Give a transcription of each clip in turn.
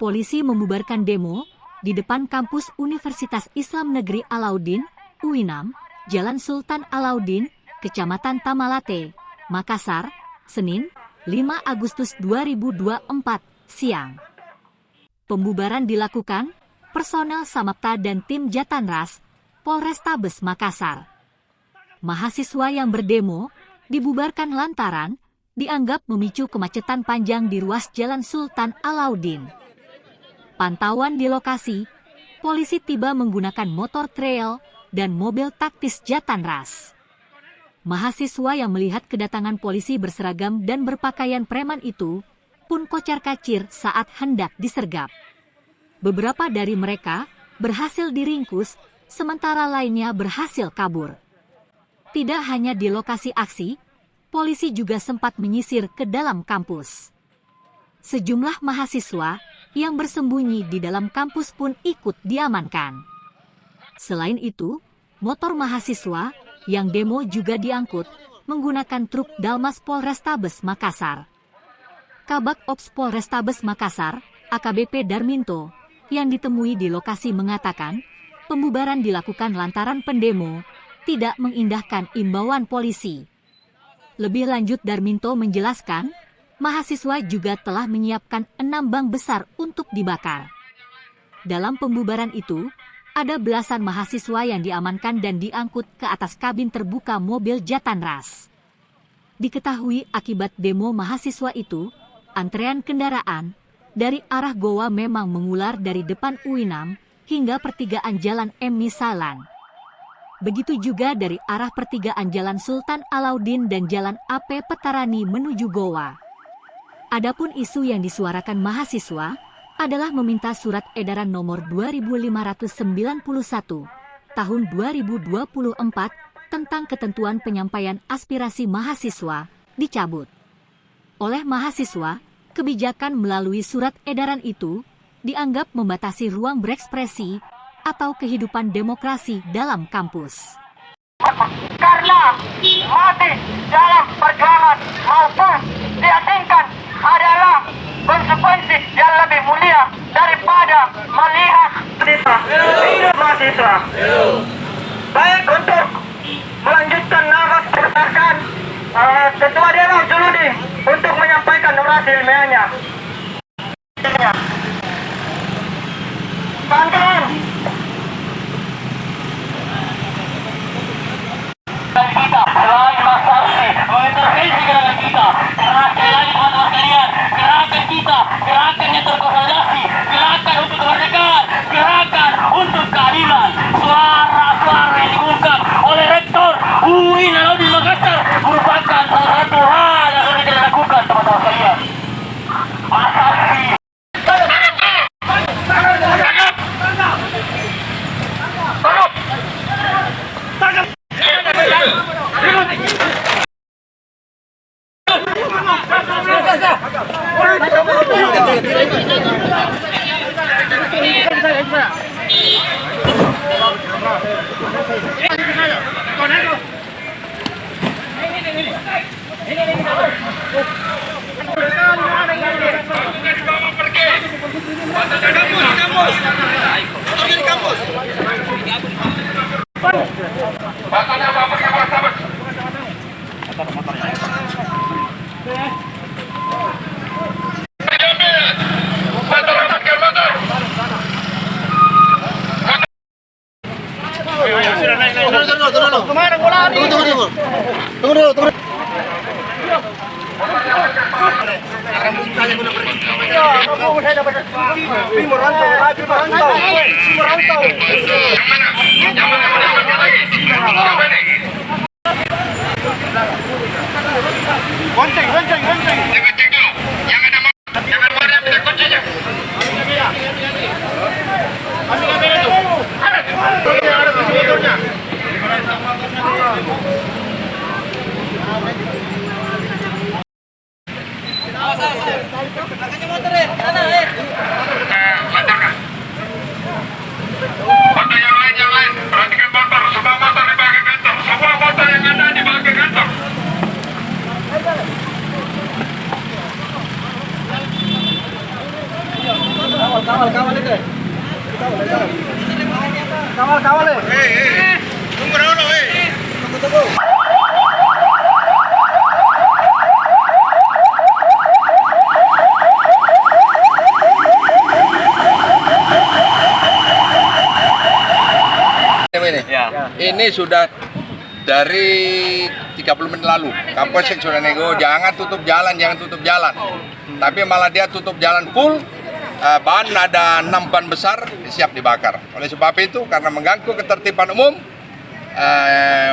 polisi membubarkan demo di depan kampus Universitas Islam Negeri Alauddin, UINAM, Jalan Sultan Alauddin, Kecamatan Tamalate, Makassar, Senin, 5 Agustus 2024, siang. Pembubaran dilakukan personel Samapta dan tim Jatanras, Polrestabes Makassar. Mahasiswa yang berdemo dibubarkan lantaran dianggap memicu kemacetan panjang di ruas Jalan Sultan Alauddin. Pantauan di lokasi, polisi tiba menggunakan motor trail dan mobil taktis Jatanras. Mahasiswa yang melihat kedatangan polisi berseragam dan berpakaian preman itu pun kocar-kacir saat hendak disergap. Beberapa dari mereka berhasil diringkus, sementara lainnya berhasil kabur. Tidak hanya di lokasi aksi, polisi juga sempat menyisir ke dalam kampus. Sejumlah mahasiswa yang bersembunyi di dalam kampus pun ikut diamankan. Selain itu, motor mahasiswa yang demo juga diangkut menggunakan truk Dalmas Polrestabes Makassar. Kabak Ops Polrestabes Makassar, AKBP Darminto, yang ditemui di lokasi mengatakan, pembubaran dilakukan lantaran pendemo tidak mengindahkan imbauan polisi. Lebih lanjut Darminto menjelaskan, mahasiswa juga telah menyiapkan 6 bank besar untuk dibakar. Dalam pembubaran itu, ada belasan mahasiswa yang diamankan dan diangkut ke atas kabin terbuka mobil Jatanras. Diketahui akibat demo mahasiswa itu, antrean kendaraan dari arah Goa memang mengular dari depan UINAM hingga pertigaan Jalan M. Misalan. Begitu juga dari arah pertigaan Jalan Sultan Alauddin dan Jalan AP Petarani menuju Goa. Adapun isu yang disuarakan mahasiswa adalah meminta surat edaran nomor 2591 tahun 2024 tentang ketentuan penyampaian aspirasi mahasiswa dicabut. Oleh mahasiswa, kebijakan melalui surat edaran itu dianggap membatasi ruang berekspresi atau kehidupan demokrasi dalam kampus. Karena mati dalam perjuangan maupun diasingkan adalah konsekuensi yang lebih mulia daripada melihat mahasiswa. Baik untuk melanjutkan narasi berdasarkan Ketua Dewan Zuludi untuk menyampaikan orasi ilmiahnya. Bantuan kita selain masalah mengintervensi gerakan kita, karena sekali lagi teman-teman sekalian, gerakan kita, gerakan yang terkonsolidasi, gerakan untuk kemerdekaan, gerakan untuk keadilan. Suara-suara yang diungkap oleh Rektor UIN Alauddin Makassar merupakan salah satu hal yang harus kita lakukan, teman-teman sekalian. Asasi Untuk yang lain, perhatikan motor, semua motor di bagian kantor, semua ini sudah dari 30 menit lalu. Kapolsek sudah nego, jangan tutup jalan. Tapi malah dia tutup jalan full. Ban ada 6 ban besar siap dibakar. Oleh sebab itu, karena mengganggu ketertiban umum,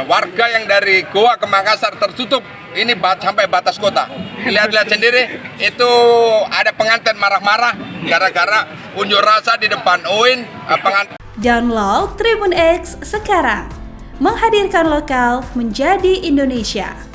warga yang dari Goa ke Makassar tertutup ini sampai batas kota. Lihat-lihat sendiri, itu ada pengantin marah-marah gara-gara unjuk rasa di depan UIN. Download Tribun X sekarang, menghadirkan lokal menjadi Indonesia.